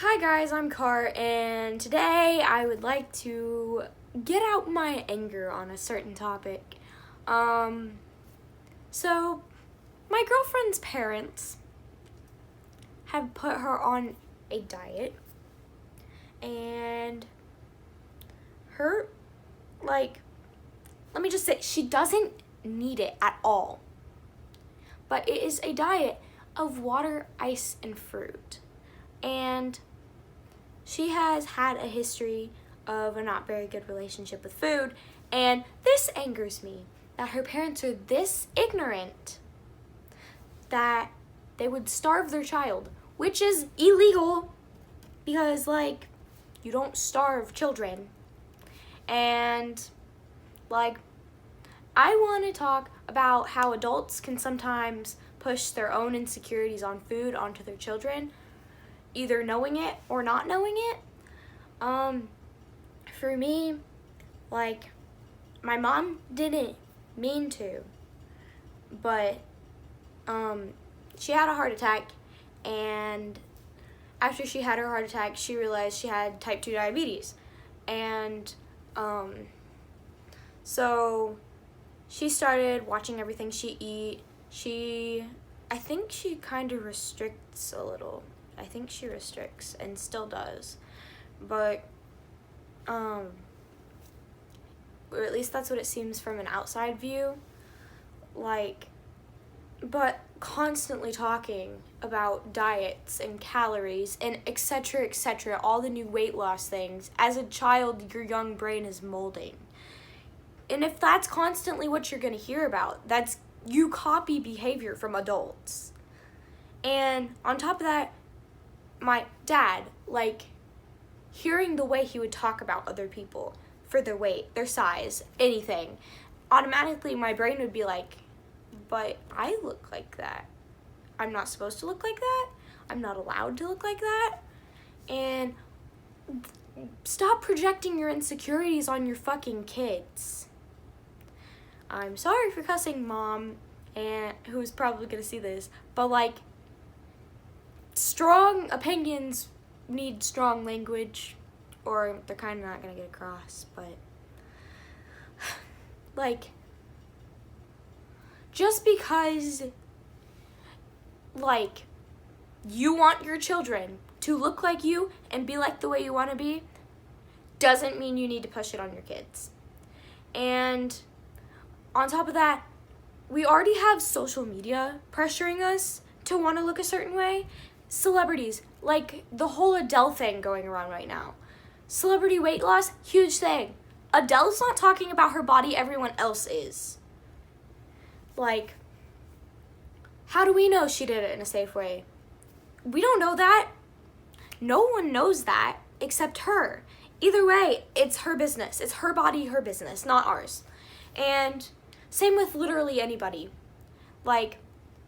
Hi guys, I'm Car, and today I would like to get out my anger on a certain topic. So my girlfriend's parents have put her on a diet, and her, let me just say, she doesn't need it at all. But it is a diet of water, ice, and fruit. And she has had a history of a not very good relationship with food, and this angers me that her parents are this ignorant that they would starve their child, which is illegal because, you don't starve children. And, I want to talk about how adults can sometimes push their own insecurities on food onto their children, either knowing it or not knowing it. For me, my mom didn't mean to, but she had a heart attack, and after she had her heart attack, she realized she had type 2 diabetes, and so she started watching everything she eat. I think she kind of restricts a little. I think she restricts and still does, but or at least that's what it seems from an outside view, but constantly talking about diets and calories and etc., all the new weight loss things. As a child, your young brain is molding, and if that's constantly what you're going to hear about, you copy behavior from adults. And on top of that, my dad, hearing the way he would talk about other people for their weight, their size, anything, automatically my brain would be like, but I look like that. I'm not supposed to look like that. I'm not allowed to look like that. And stop projecting your insecurities on your fucking kids. I'm sorry for cussing Mom, and who's probably gonna see this, but strong opinions need strong language, or they're kind of not gonna get across. But just because you want your children to look like you and be like the way you want to be doesn't mean you need to push it on your kids. And on top of that, we already have social media pressuring us to want to look a certain way. Celebrities, the whole Adele thing going around right now. Celebrity weight loss, huge thing. Adele's not talking about her body, everyone else is. How do we know she did it in a safe way? We don't know that. No one knows that except her. Either way, it's her business. It's her body, her business, not ours. And same with literally anybody.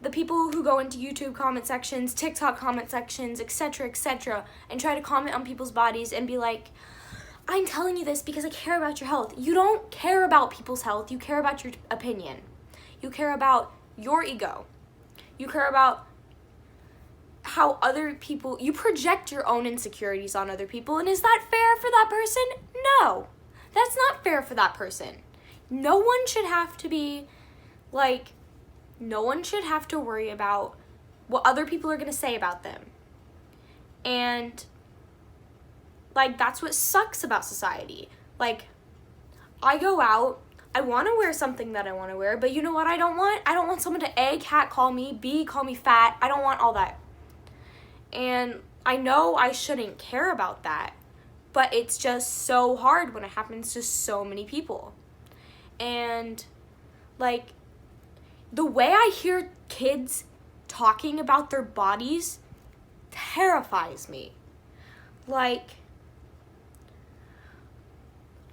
The people who go into YouTube comment sections, TikTok comment sections, etc., and try to comment on people's bodies and be like, I'm telling you this because I care about your health. You don't care about people's health. You care about your opinion. You care about your ego. You care about how other people, you project your own insecurities on other people. And is that fair for that person? No, that's not fair for that person. No one should have to be no one should have to worry about what other people are going to say about them. And that's what sucks about society. I go out, I want to wear something that I want to wear, but you know what I don't want? I don't want someone to A, catcall me, B, call me fat. I don't want all that. And I know I shouldn't care about that, but it's just so hard when it happens to so many people. And the way I hear kids talking about their bodies terrifies me.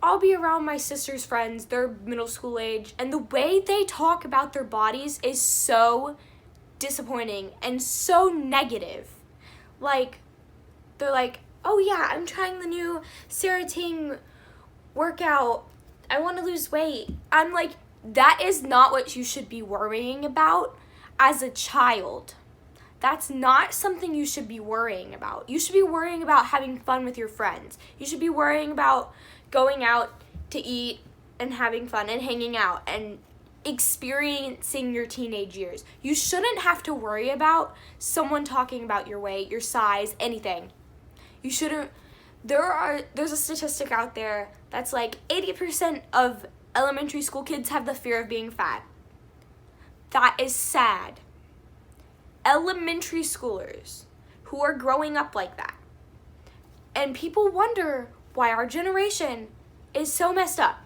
I'll be around my sister's friends, they're middle school age, and the way they talk about their bodies is so disappointing and so negative. They're like, oh yeah, I'm trying the new Sarah Ting workout. I want to lose weight. I'm like, that is not what you should be worrying about as a child. That's not something you should be worrying about. You should be worrying about having fun with your friends. You should be worrying about going out to eat and having fun and hanging out and experiencing your teenage years. You shouldn't have to worry about someone talking about your weight, your size, anything. You shouldn't. There's a statistic out there that's like 80% of elementary school kids have the fear of being fat. That is sad. Elementary schoolers who are growing up like that. And people wonder why our generation is so messed up.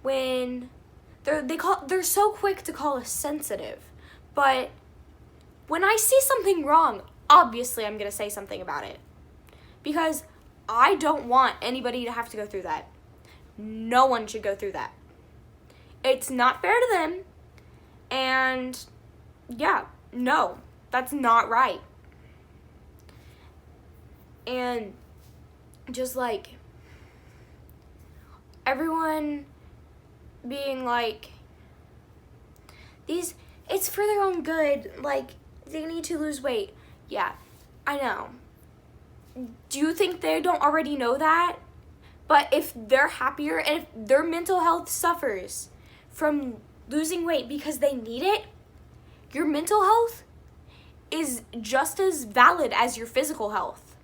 When they're so quick to call us sensitive. But when I see something wrong, obviously I'm going to say something about it. Because I don't want anybody to have to go through that. No one should go through that. It's not fair to them. And yeah, no, that's not right. And just like everyone being like, it's for their own good, like they need to lose weight. Yeah, I know. Do you think they don't already know that? But if they're happier and if their mental health suffers from losing weight because they need it, your mental health is just as valid as your physical health.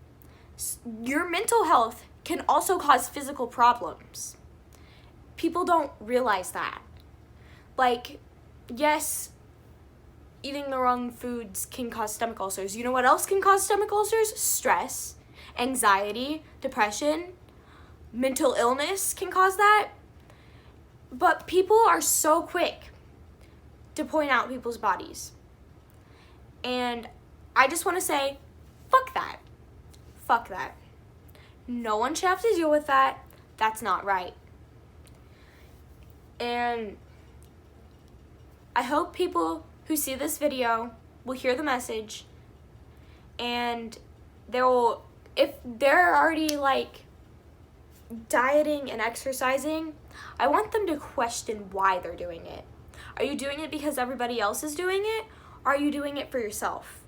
Your mental health can also cause physical problems. People don't realize that. Like, yes, eating the wrong foods can cause stomach ulcers. You know what else can cause stomach ulcers? Stress, anxiety, depression, mental illness can cause that. But people are so quick to point out people's bodies. And I just want to say, fuck that. Fuck that. No one should have to deal with that. That's not right. And I hope people who see this video will hear the message, and if they're already like dieting and exercising, I want them to question why they're doing it. Are you doing it because everybody else is doing it? Or are you doing it for yourself?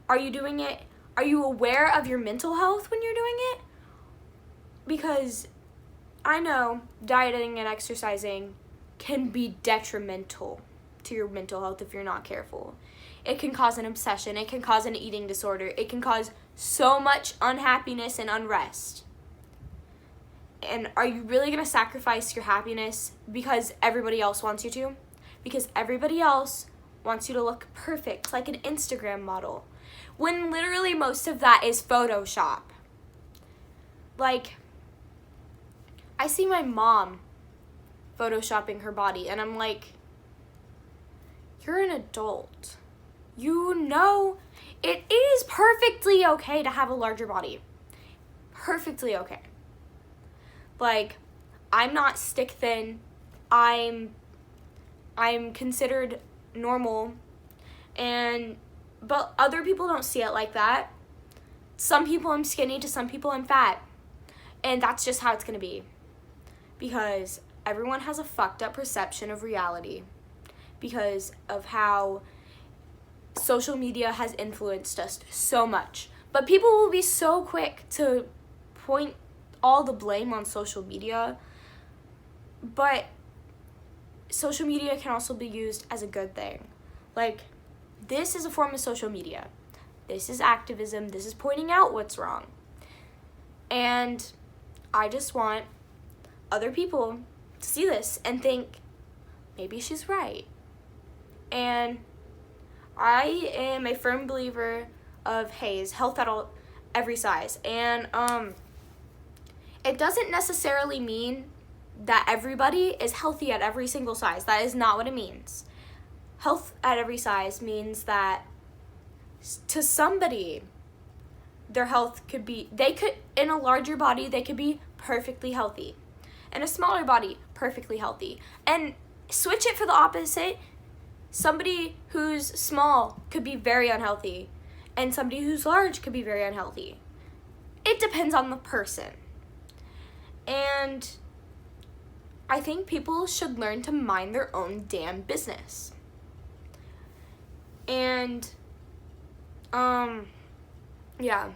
Are you aware of your mental health when you're doing it? Because I know dieting and exercising can be detrimental to your mental health if you're not careful. It can cause an obsession. It can cause an eating disorder. It can cause so much unhappiness and unrest. And are you really going to sacrifice your happiness because everybody else wants you to? Because everybody else wants you to look perfect, like an Instagram model, when literally most of that is Photoshop. Like, I see my mom Photoshopping her body, and I'm like, you're an adult. You know it is perfectly okay to have a larger body. Perfectly okay. Like, I'm not stick thin. I'm considered normal, but other people don't see it like that. Some people I'm skinny, to some people I'm fat. And that's just how it's gonna be. Because everyone has a fucked up perception of reality because of how social media has influenced us so much. But people will be so quick to point all the blame on social media. But social media can also be used as a good thing. Like, this is a form of social media. This is activism. This is pointing out what's wrong. And I just want other people to see this and think, maybe she's right. And I am a firm believer of health at every size. And it doesn't necessarily mean that everybody is healthy at every single size. That is not what it means. Health at every size means that to somebody, their health could be, in a larger body, they could be perfectly healthy. In a smaller body, perfectly healthy. And switch it for the opposite. Somebody who's small could be very unhealthy, and somebody who's large could be very unhealthy. It depends on the person. And I think people should learn to mind their own damn business. And Yeah.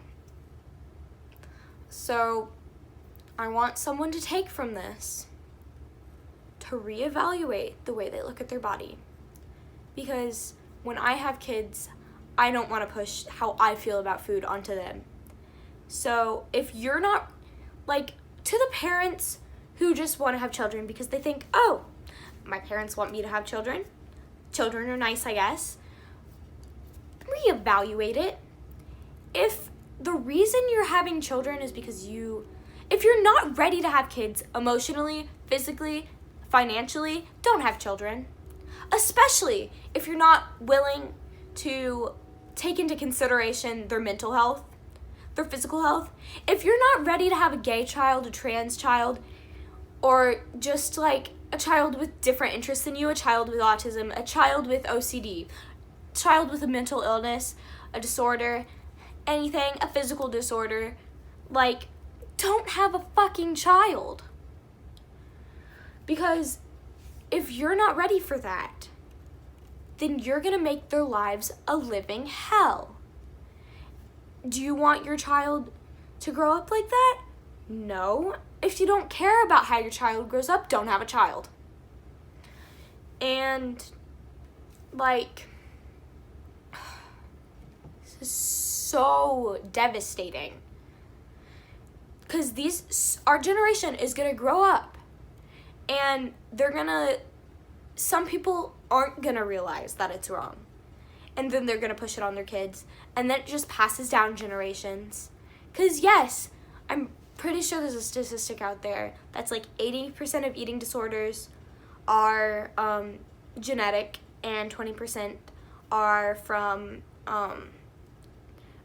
So, I want someone to take from this to reevaluate the way they look at their body. Because when I have kids, I don't want to push how I feel about food onto them. So, if you're not, like, to the parents who just want to have children because they think, oh, my parents want me to have children. Children are nice, I guess. Reevaluate it. If the reason you're having children is because if you're not ready to have kids emotionally, physically, financially, don't have children. Especially if you're not willing to take into consideration their mental health, their physical health. If you're not ready to have a gay child, a trans child, or just like a child with different interests than you, a child with autism, a child with OCD, a child with a mental illness, a disorder, anything, a physical disorder, like, don't have a fucking child. Because if you're not ready for that, then you're gonna make their lives a living hell. Do you want your child to grow up like that? No. If you don't care about how your child grows up, don't have a child. And, like, this is so devastating. Because our generation is going to grow up. And some people aren't going to realize that it's wrong. And then they're going to push it on their kids. And then it just passes down generations. Because, yes, I'm pretty sure there's a statistic out there that's like 80% of eating disorders are genetic and 20% are from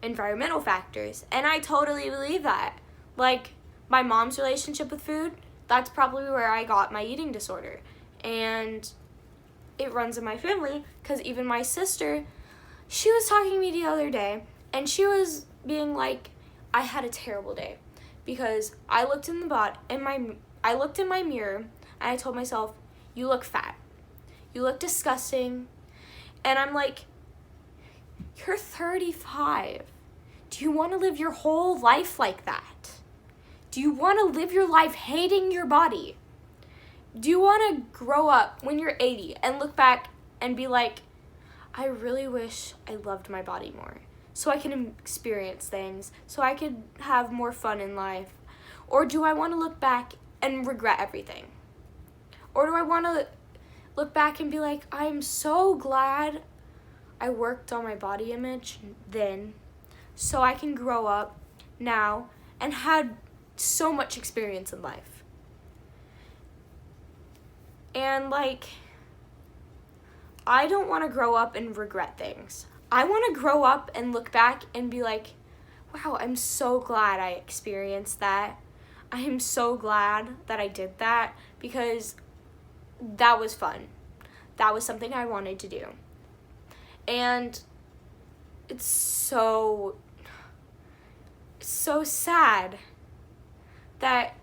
environmental factors. And I totally believe that. Like, my mom's relationship with food, that's probably where I got my eating disorder. And it runs in my family because even my sister, she was talking to me the other day and she was being like, I had a terrible day because I looked in my mirror and I told myself, you look fat. You look disgusting. And I'm like, you're 35. Do you want to live your whole life like that? Do you want to live your life hating your body? Do you want to grow up when you're 80 and look back and be like, I really wish I loved my body more so I can experience things, so I could have more fun in life? Or do I want to look back and regret everything? Or do I want to look back and be like, I'm so glad I worked on my body image then so I can grow up now and had so much experience in life? And, like, I don't want to grow up and regret things. I want to grow up and look back and be like, wow, I'm so glad I experienced that. I am so glad that I did that because that was fun. That was something I wanted to do. And it's so sad that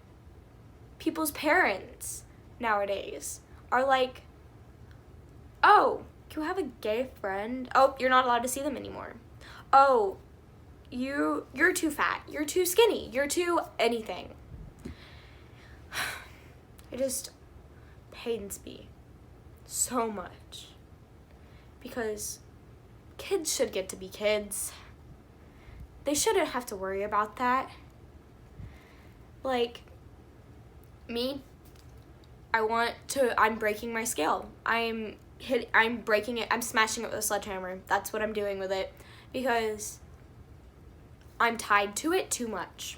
people's parents nowadays are like, oh, you have a gay friend? Oh, you're not allowed to see them anymore. Oh, you're too fat. You're too skinny. You're too anything. It just pains me so much because kids should get to be kids. They shouldn't have to worry about that. Like, me, I'm breaking my scale. I'm breaking it, I'm smashing it with a sledgehammer. That's what I'm doing with it because I'm tied to it too much.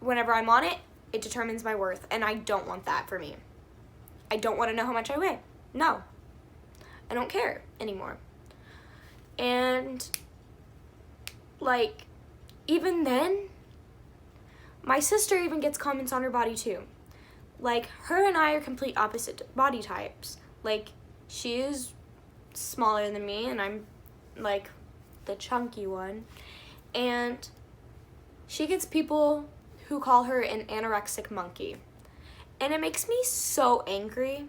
Whenever I'm on it, it determines my worth, and I don't want that for me. I don't want to know how much I weigh. No. I don't care anymore. And, like, even then, my sister even gets comments on her body too. Like, her and I are complete opposite body types. Like, she is smaller than me, and I'm, like, the chunky one. And she gets people who call her an anorexic monkey. And it makes me so angry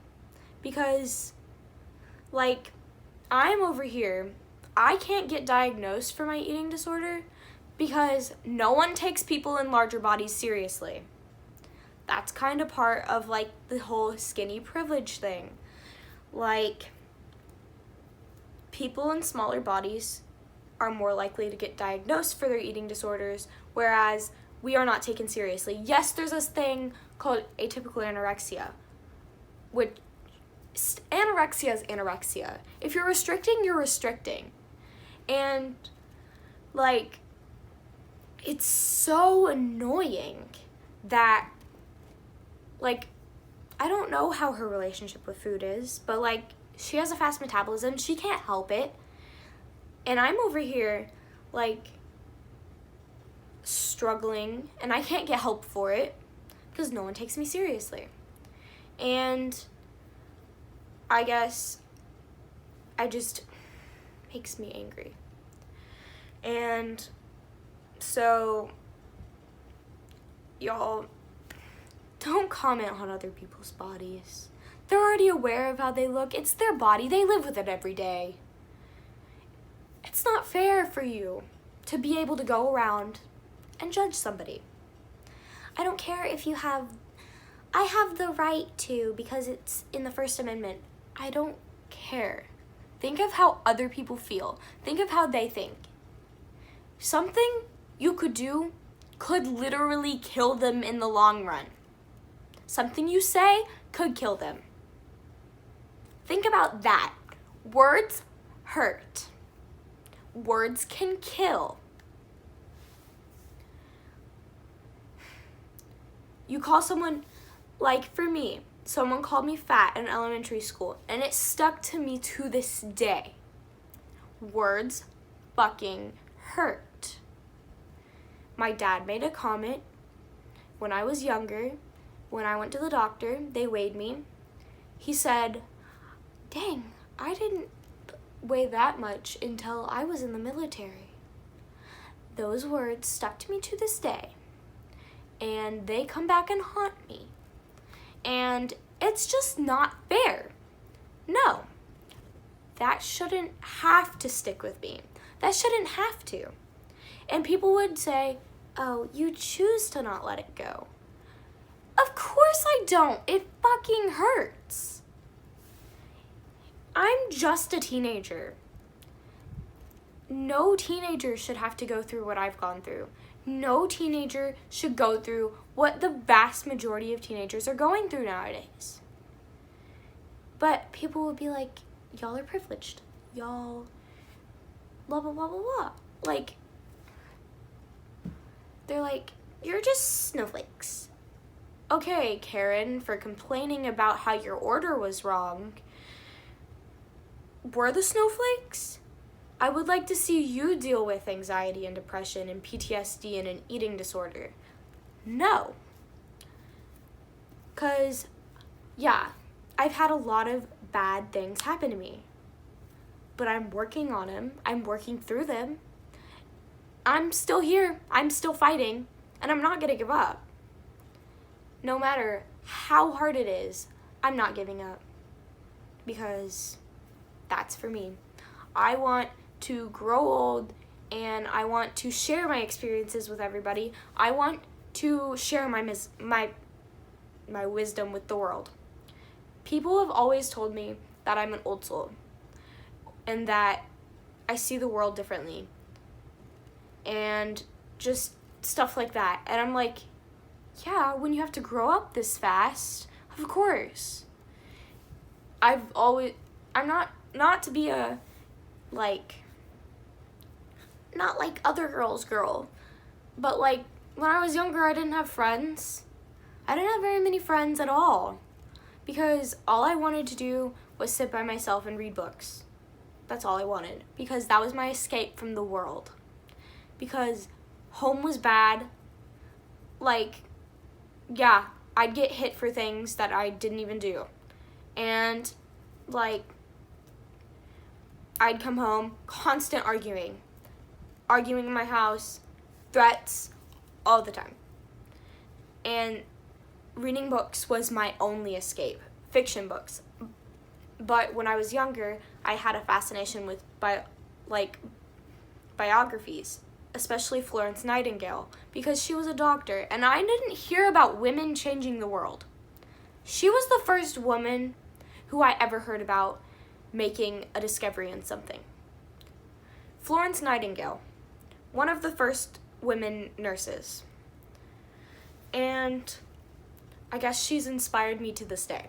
because, like, I'm over here I can't get diagnosed for my eating disorder because no one takes people in larger bodies seriously. That's kind of part of, like, the whole skinny privilege thing. Like, people in smaller bodies are more likely to get diagnosed for their eating disorders, whereas we are not taken seriously. Yes, there's this thing called atypical anorexia, which anorexia is anorexia. If you're restricting, you're restricting. And, like, it's so annoying that, like, I don't know how her relationship with food is, but, like, she has a fast metabolism. She can't help it. And I'm over here, like, struggling, and I can't get help for it because no one takes me seriously. And I guess I just makes me angry. And so, y'all, don't comment on other people's bodies. They're already aware of how they look. It's their body. They live with it every day. It's not fair for you to be able to go around and judge somebody. I don't care if you have, I have the right to because it's in the First Amendment. I don't care. Think of how other people feel. Think of how they think. Something you could do could literally kill them in the long run. Something you say could kill them. Think about that. Words hurt. Words can kill. You call someone, like for me, someone called me fat in elementary school, and it stuck to me to this day. Words fucking hurt. My dad made a comment when I was younger. When I went to the doctor, they weighed me. He said, "Dang, I didn't weigh that much until I was in the military." Those words stuck to me to this day, and they come back and haunt me. And it's just not fair. No, that shouldn't have to stick with me. That shouldn't have to. And people would say, "Oh, you choose to not let it go." Of course I don't. It fucking hurts. I'm just a teenager. No teenager should have to go through what I've gone through. No teenager should go through what the vast majority of teenagers are going through nowadays. But people will be like, "Y'all are privileged. Y'all blah, blah, blah, blah, blah." Like, they're like, "You're just snowflakes." Okay, Karen, for complaining about how your order was wrong. Were the snowflakes? I would like to see you deal with anxiety and depression and PTSD and an eating disorder. No. 'Cause, yeah, I've had a lot of bad things happen to me. But I'm working on them. I'm working through them. I'm still here. I'm still fighting. And I'm not gonna give up. No matter how hard it is, I'm not giving up. Because that's for me. I want to grow old, and I want to share my experiences with everybody. I want to share my wisdom with the world. People have always told me that I'm an old soul and that I see the world differently and just stuff like that. And I'm like, yeah, when you have to grow up this fast, of course. I'm not to be a, like, not like other girls' girl, but like when I was younger, I didn't have friends. I didn't have very many friends at all because all I wanted to do was sit by myself and read books. That's all I wanted because that was my escape from the world. Because home was bad. Like, yeah, I'd get hit for things that I didn't even do. And, like, I'd come home, constant arguing in my house, threats, all the time. And reading books was my only escape, fiction books. But when I was younger, I had a fascination with like, biographies, especially Florence Nightingale, because she was a doctor, and I didn't hear about women changing the world. She was the first woman who I ever heard about making a discovery in something. Florence Nightingale, one of the first women nurses. And I guess she's inspired me to this day.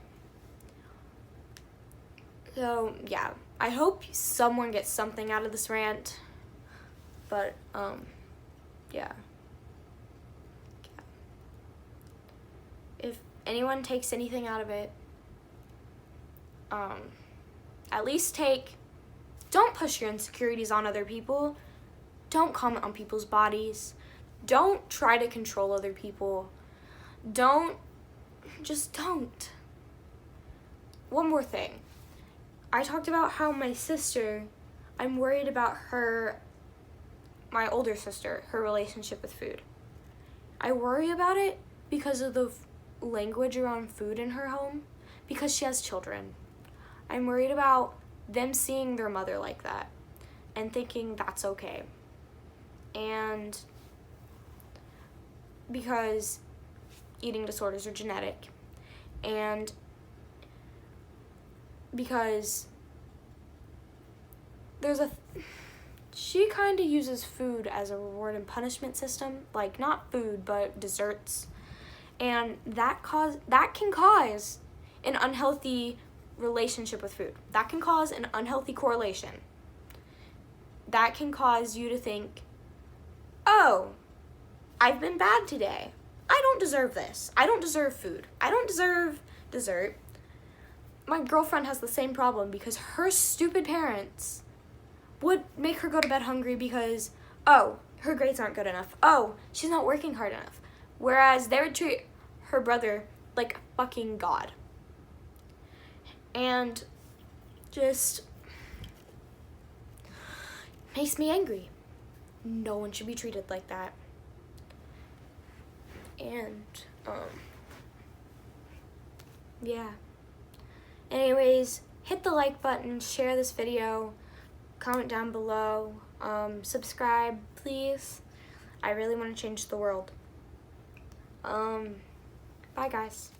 So, yeah, I hope someone gets something out of this rant. But, yeah. If anyone takes anything out of it, at least don't push your insecurities on other people. Don't comment on people's bodies. Don't try to control other people. Just don't. One more thing. I talked about how my sister, I'm worried about my older sister, her relationship with food. I worry about it because of the language around food in her home, because she has children. I'm worried about them seeing their mother like that and thinking that's okay. And because eating disorders are genetic, and because she kind of uses food as a reward and punishment system, like not food, but desserts. And that can cause an unhealthy relationship with food. That can cause an unhealthy correlation. That can cause you to think, oh, I've been bad today. I don't deserve this. I don't deserve food. I don't deserve dessert. My girlfriend has the same problem because her stupid parents would make her go to bed hungry because, oh, her grades aren't good enough. Oh, she's not working hard enough. Whereas they would treat her brother like fucking God. And just makes me angry. No one should be treated like that. And, yeah. Anyways, hit the like button, share this video, comment down below, subscribe, please. I really want to change the world. Bye, guys.